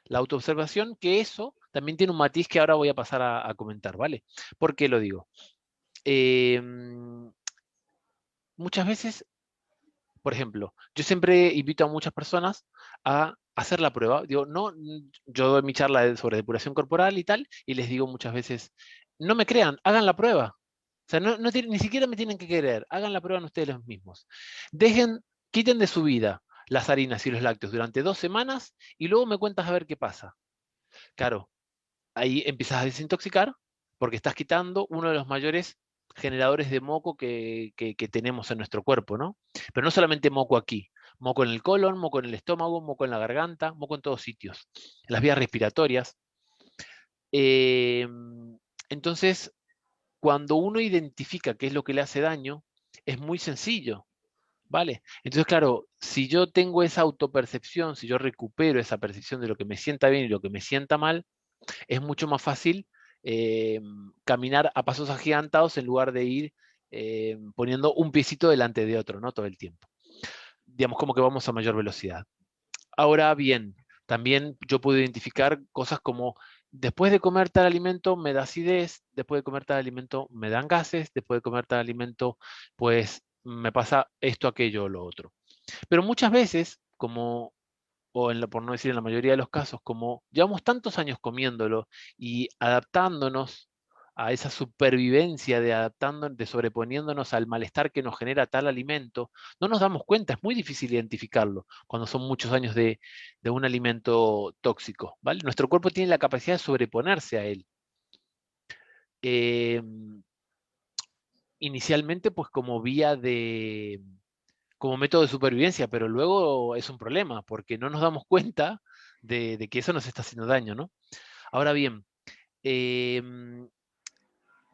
La autoobservación, que eso también tiene un matiz que ahora voy a pasar a comentar, ¿vale? ¿Por qué lo digo? Muchas veces, por ejemplo, yo siempre invito a muchas personas a hacer la prueba. Digo, no, yo doy mi charla sobre depuración corporal y tal, y les digo muchas veces, no me crean, hagan la prueba. O sea, ni siquiera me tienen que querer, hagan la prueba en ustedes mismos. Dejen, quiten de su vida las harinas y los lácteos durante 2 semanas y luego me cuentas a ver qué pasa. Claro, ahí empiezas a desintoxicar porque estás quitando uno de los mayores generadores de moco que tenemos en nuestro cuerpo, ¿no? Pero no solamente moco aquí, moco en el colon, moco en el estómago, moco en la garganta, moco en todos sitios, en las vías respiratorias. Eh, entonces, cuando uno identifica qué es lo que le hace daño, es muy sencillo, ¿vale? Entonces, claro, si yo tengo esa autopercepción, si yo recupero esa percepción de lo que me sienta bien y lo que me sienta mal, es mucho más fácil eh, caminar a pasos agigantados en lugar de ir poniendo un piecito delante de otro, ¿no? Todo el tiempo. Digamos, como que vamos a mayor velocidad. Ahora bien, también yo puedo identificar cosas como después de comer tal alimento me da acidez, después de comer tal alimento me dan gases, después de comer tal alimento pues me pasa esto, aquello o lo otro. Pero muchas veces, como, por no decir en la mayoría de los casos, como llevamos tantos años comiéndolo y adaptándonos a esa supervivencia de de sobreponiéndonos al malestar que nos genera tal alimento, no nos damos cuenta, es muy difícil identificarlo cuando son muchos años de un alimento tóxico, ¿vale? Nuestro cuerpo tiene la capacidad de sobreponerse a él. Eh, Inicialmente, pues como método de supervivencia, pero luego es un problema porque no nos damos cuenta de que eso nos está haciendo daño, ¿no? Ahora bien, em,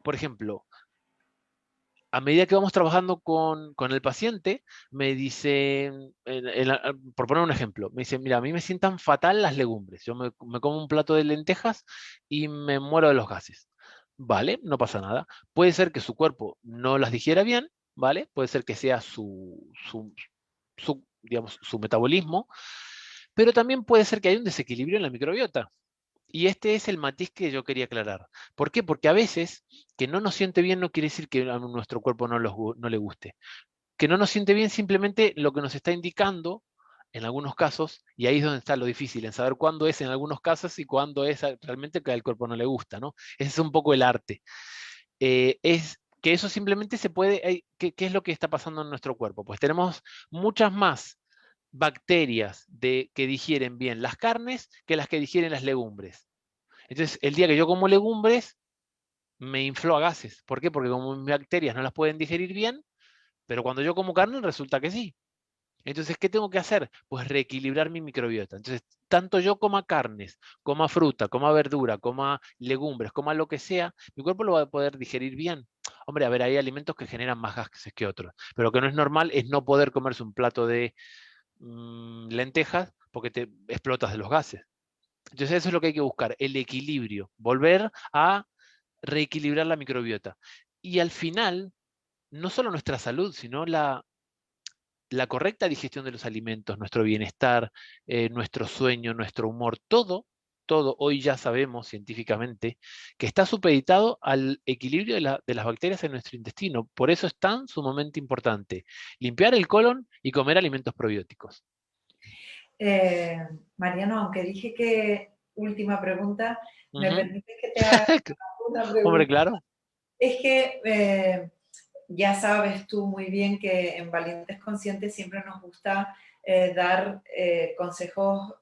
por ejemplo, a medida que vamos trabajando con el paciente, me dicen, por poner un ejemplo, me dicen, mira, a mí me sientan fatal las legumbres. Yo me como un plato de lentejas y me muero de los gases. Vale, no pasa nada. Puede ser que su cuerpo no las digiera bien, ¿vale? Puede ser que sea digamos, su metabolismo, pero también puede ser que haya un desequilibrio en la microbiota. Y este es el matiz que yo quería aclarar. ¿Por qué? Porque a veces que no nos siente bien no quiere decir que a nuestro cuerpo no le guste. Que no nos siente bien simplemente lo que nos está indicando en algunos casos, y ahí es donde está lo difícil, en saber cuándo es en algunos casos y cuándo es realmente que al cuerpo no le gusta, ¿no? Ese es un poco el arte. Es que eso simplemente se puede, ¿qué es lo que está pasando en nuestro cuerpo? Pues tenemos muchas más bacterias que digieren bien las carnes que las que digieren las legumbres. Entonces, el día que yo como legumbres, me infló a gases. ¿Por qué? Porque como mis bacterias no las pueden digerir bien, pero cuando yo como carne resulta que sí. Entonces, ¿qué tengo que hacer? Pues reequilibrar mi microbiota. Entonces, tanto yo coma carnes, coma fruta, coma verdura, coma legumbres, coma lo que sea, mi cuerpo lo va a poder digerir bien. Hombre, a ver, hay alimentos que generan más gases que otros, pero lo que no es normal es no poder comerse un plato de lentejas porque te explotas de los gases. Entonces, eso es lo que hay que buscar, el equilibrio, volver a reequilibrar la microbiota. Y al final, no solo nuestra salud, sino la correcta digestión de los alimentos, nuestro bienestar, nuestro sueño, nuestro humor, todo hoy ya sabemos científicamente que está supeditado al equilibrio de las bacterias en nuestro intestino. Por eso es tan sumamente importante limpiar el colon y comer alimentos probióticos. Eh, Mariano, aunque dije que última pregunta, ¿me Ujú. permites que te haga una Hombre, pregunta? claro. Es que ya sabes tú muy bien que en Valientes Conscientes siempre nos gusta dar consejos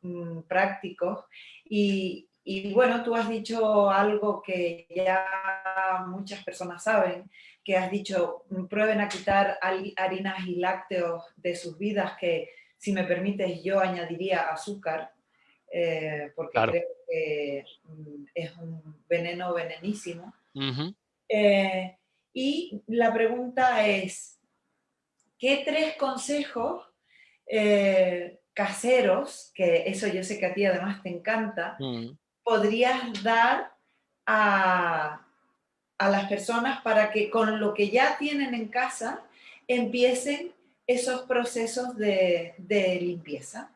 prácticos y bueno, tú has dicho algo que ya muchas personas saben, que has dicho, prueben a quitar harinas y lácteos de sus vidas, que si me permites yo añadiría azúcar, porque Claro. creo que es un veneno venenísimo. Ujú. Eh, y la pregunta es, ¿qué tres consejos caseros, que eso yo sé que a ti además te encanta, Mm. podrías dar a, a las personas para que con lo que ya tienen en casa empiecen esos procesos de limpieza?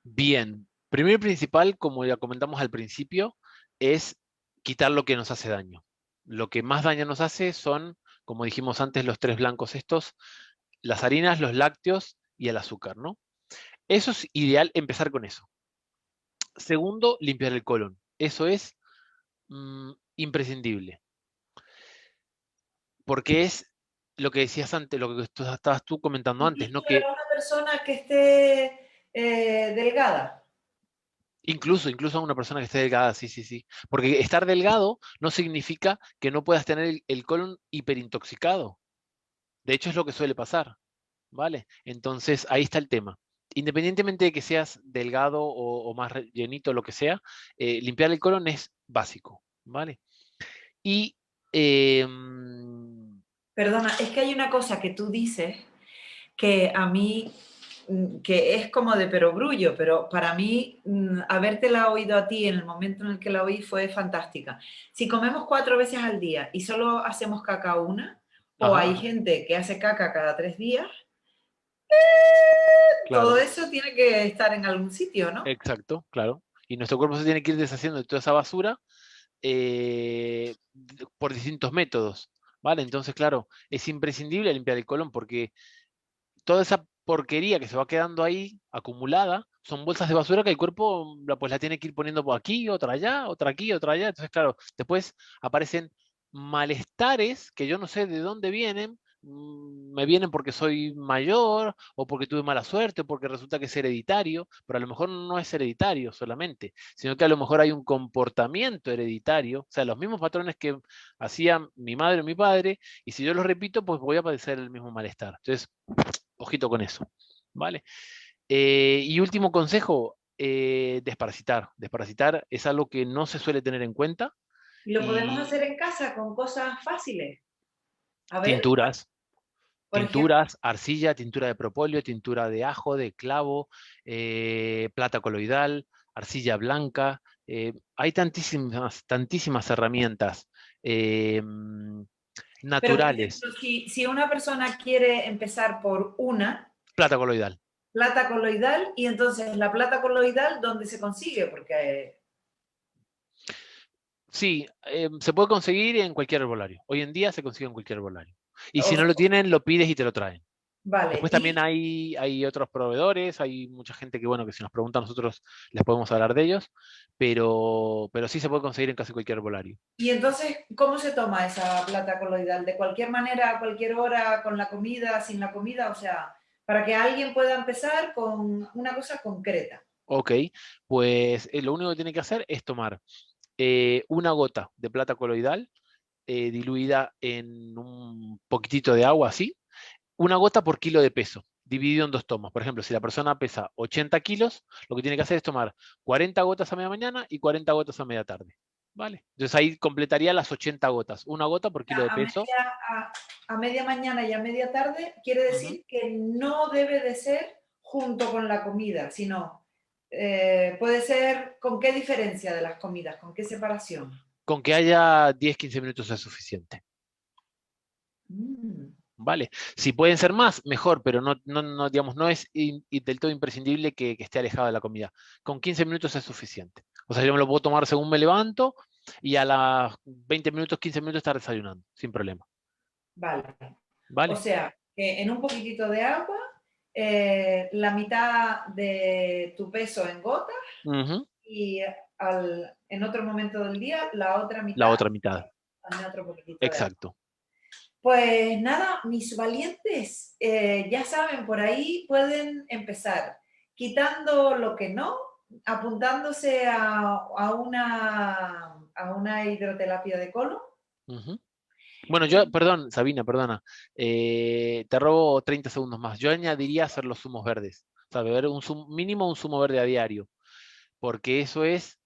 Bien. Primero y principal, como ya comentamos al principio, es quitar lo que nos hace daño. Lo que más daño nos hace son, como dijimos antes, los tres blancos estos, las harinas, los lácteos y el azúcar, ¿no? Eso es ideal empezar con eso. Segundo, limpiar el colon. Eso es imprescindible, porque es lo que decías antes, lo que estabas tú comentando antes, ¿no? Para Que una persona que esté delgada. Incluso a una persona que esté delgada, sí, sí, sí. Porque estar delgado no significa que no puedas tener el colon hiperintoxicado. De hecho, es lo que suele pasar, ¿vale? Entonces, ahí está el tema. Independientemente de que seas delgado o más llenito, lo que sea, limpiar el colon es básico, ¿vale? Y Perdona, es que hay una cosa que tú dices que a mí, que es como de perogrullo, pero para mí, habértela oído a ti en el momento en el que la oí fue fantástica. Si comemos 4 veces al día y solo hacemos caca una, o hay ajá, gente que hace caca cada 3 días, todo claro, eso tiene que estar en algún sitio, ¿no? exacto, claro. Y nuestro cuerpo se tiene que ir deshaciendo de toda esa basura por distintos métodos, ¿vale? Entonces, claro, es imprescindible limpiar el colon porque toda esa porquería que se va quedando ahí acumulada son bolsas de basura que el cuerpo pues la tiene que ir poniendo por aquí, otra allá, otra aquí, otra allá. Entonces, claro, después aparecen malestares que yo no sé de dónde vienen. Me vienen porque soy mayor o porque tuve mala suerte o porque resulta que es hereditario, pero a lo mejor no es hereditario solamente, sino que a lo mejor hay un comportamiento hereditario, o sea, los mismos patrones que hacían mi madre o mi padre, y si yo los repito, pues voy a padecer el mismo malestar. Entonces, ojito con eso, ¿vale? Y último consejo, desparasitar. Desparasitar es algo que no se suele tener en cuenta Y lo podemos y hacer en casa con cosas fáciles. A ver, tinturas, por ejemplo, tinturas, arcilla, tintura de propóleo, tintura de ajo, de clavo, plata coloidal, arcilla blanca. Hay tantísimas herramientas pero por naturales. ejemplo, si una persona quiere empezar por una Plata coloidal. plata coloidal, y entonces la plata coloidal, ¿dónde se consigue? Porque, Sí, se puede conseguir en cualquier herbolario. Hoy en día se consigue en cualquier herbolario. Y si no lo o- tienen, lo pides y te lo traen. vale, Después también hay otros proveedores, hay mucha gente que, bueno, que si nos preguntan nosotros les podemos hablar de ellos, pero sí se puede conseguir en casi cualquier herbolario. y entonces, ¿cómo se toma esa plata coloidal? ¿De cualquier manera, a cualquier hora, con la comida, sin la comida? O sea, para que alguien pueda empezar con una cosa concreta. Ok, pues lo único que tiene que hacer es tomar una gota de plata coloidal diluida en un poquitito de agua, así, una gota por kilo de peso, dividido en 2 tomas. Por ejemplo, si la persona pesa 80 kilos, lo que tiene que hacer es tomar 40 gotas a media mañana y 40 gotas a media tarde. ¿Vale? Entonces ahí completaría las 80 gotas. Una gota por kilo de A peso. media, a media mañana y a media tarde quiere Ujú. decir que no debe de ser junto con la comida, sino puede ser con qué diferencia de las comidas, con qué separación. Con que haya 10-15 minutos es suficiente. Mm, ¿Vale? Si pueden ser más, mejor, pero digamos, no es del todo imprescindible que esté alejado de la comida. Con 15 minutos es suficiente. O sea, yo me lo puedo tomar según me levanto y a las 20 minutos, 15 minutos estar desayunando, sin problema. vale. O ¿Vale? sea, que en un poquitito de agua, la mitad de tu peso en gotas Ujú. y en otro momento del día la otra La mitad otra mitad. en otro poquitito de agua. Exacto. Pues nada, mis valientes, ya saben, por ahí pueden empezar quitando lo que no, apuntándose a una hidroterapia de colon. Ujú. Bueno, yo, Y, perdón, Sabina, perdona. Te robo 30 segundos más. Yo añadiría hacer los zumos verdes. O sea, beber mínimo un zumo verde a diario. Porque eso es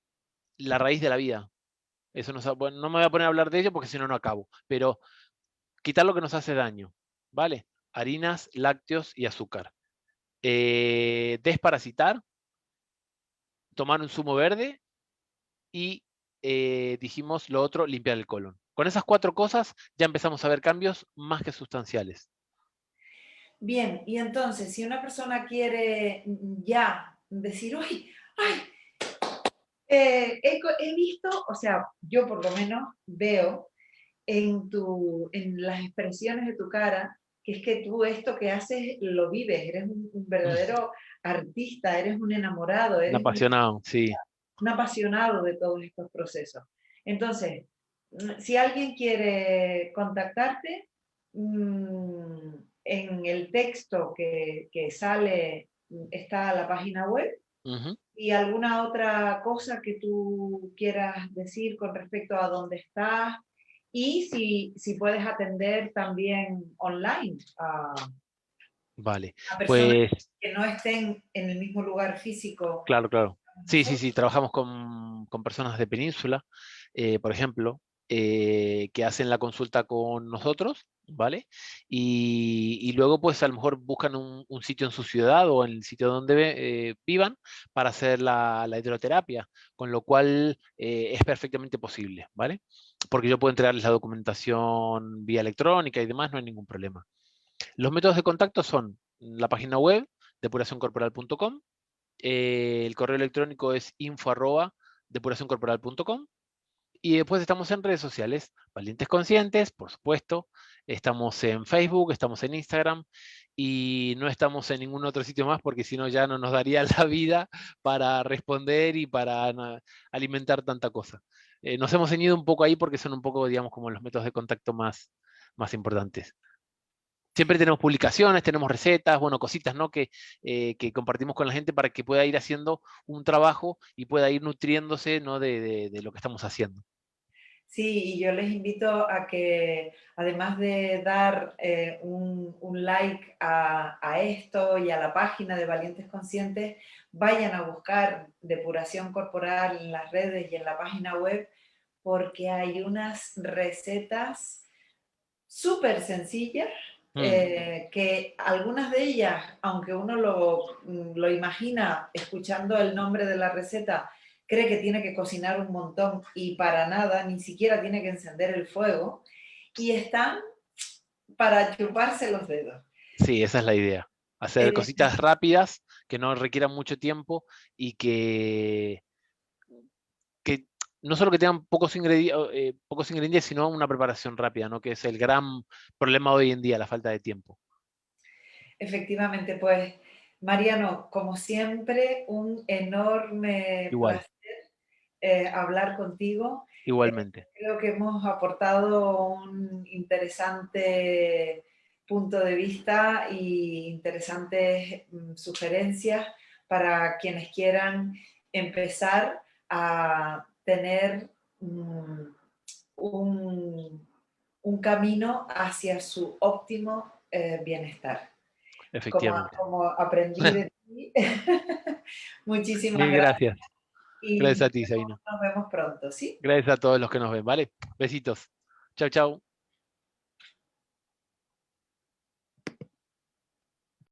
la raíz de la vida. Eso bueno, no me voy a poner a hablar de ello porque si no, no acabo. Pero quitar lo que nos hace daño, ¿vale? Harinas, lácteos y azúcar. Desparasitar, tomar un zumo verde y dijimos lo otro, limpiar el colon. Con esas 4 cosas ya empezamos a ver cambios más que sustanciales. bien, y entonces, si una persona quiere ya decir, uy, ay, he visto, o sea, yo por lo menos veo en las expresiones de tu cara, que es que tú esto que haces lo vives, eres un verdadero artista, eres un enamorado, Un eres apasionado, sí. un apasionado de todos estos procesos. Entonces, si alguien quiere contactarte, en el texto que sale está la página web. Ujú. ¿Y alguna otra cosa que tú quieras decir con respecto a dónde estás? Y si puedes atender también online Vale, a personas pues que no estén en el mismo lugar físico claro, claro. como Sí, sí, nosotros. sí, trabajamos con personas de Península, por ejemplo, que hacen la consulta con nosotros, ¿vale? Y luego, pues a lo mejor buscan un sitio en su ciudad o en el sitio donde vivan para hacer la hidroterapia, con lo cual es perfectamente posible, ¿vale? Porque yo puedo entregarles la documentación vía electrónica y demás, no hay ningún problema. Los métodos de contacto son la página web, depuracioncorporal.com. El correo electrónico es info@depuracioncorporal.com. Y después estamos en redes sociales, Valientes Conscientes, por supuesto. Estamos en Facebook, estamos en Instagram y no estamos en ningún otro sitio más porque si no ya no nos daría la vida para responder y para alimentar tanta cosa. Nos hemos ceñido un poco ahí porque son un poco, digamos, como los métodos de contacto más importantes. Siempre tenemos publicaciones, tenemos recetas, bueno, cositas, ¿no? Que compartimos con la gente para que pueda ir haciendo un trabajo y pueda ir nutriéndose, ¿no? De lo que estamos haciendo. Sí, y yo les invito a que, además de dar un like a esto y a la página de Valientes Conscientes, vayan a buscar depuración corporal en las redes y en la página web, porque hay unas recetas súper sencillas, Mm, que algunas de ellas, aunque uno lo imagina escuchando el nombre de la receta, cree que tiene que cocinar un montón y para nada, ni siquiera tiene que encender el fuego, y están para chuparse los dedos. sí, esa es la idea. Hacer Eh, cositas rápidas que no requieran mucho tiempo y que no solo que tengan pocos ingredientes, sino una preparación rápida, ¿no? Que es el gran problema de hoy en día, la falta de tiempo. Efectivamente, pues Mariano, como siempre, un enorme Igual, placer hablar contigo. igualmente. Creo que hemos aportado un interesante punto de vista y interesantes sugerencias para quienes quieran empezar a tener un, un camino hacia su óptimo bienestar. Efectivamente. Como aprendí de ti, muchísimas Mil gracias gracias. y Gracias a ti, Zaina. nos vemos pronto, ¿sí? Gracias a todos los que nos ven, ¿vale? Besitos. Chau, chau.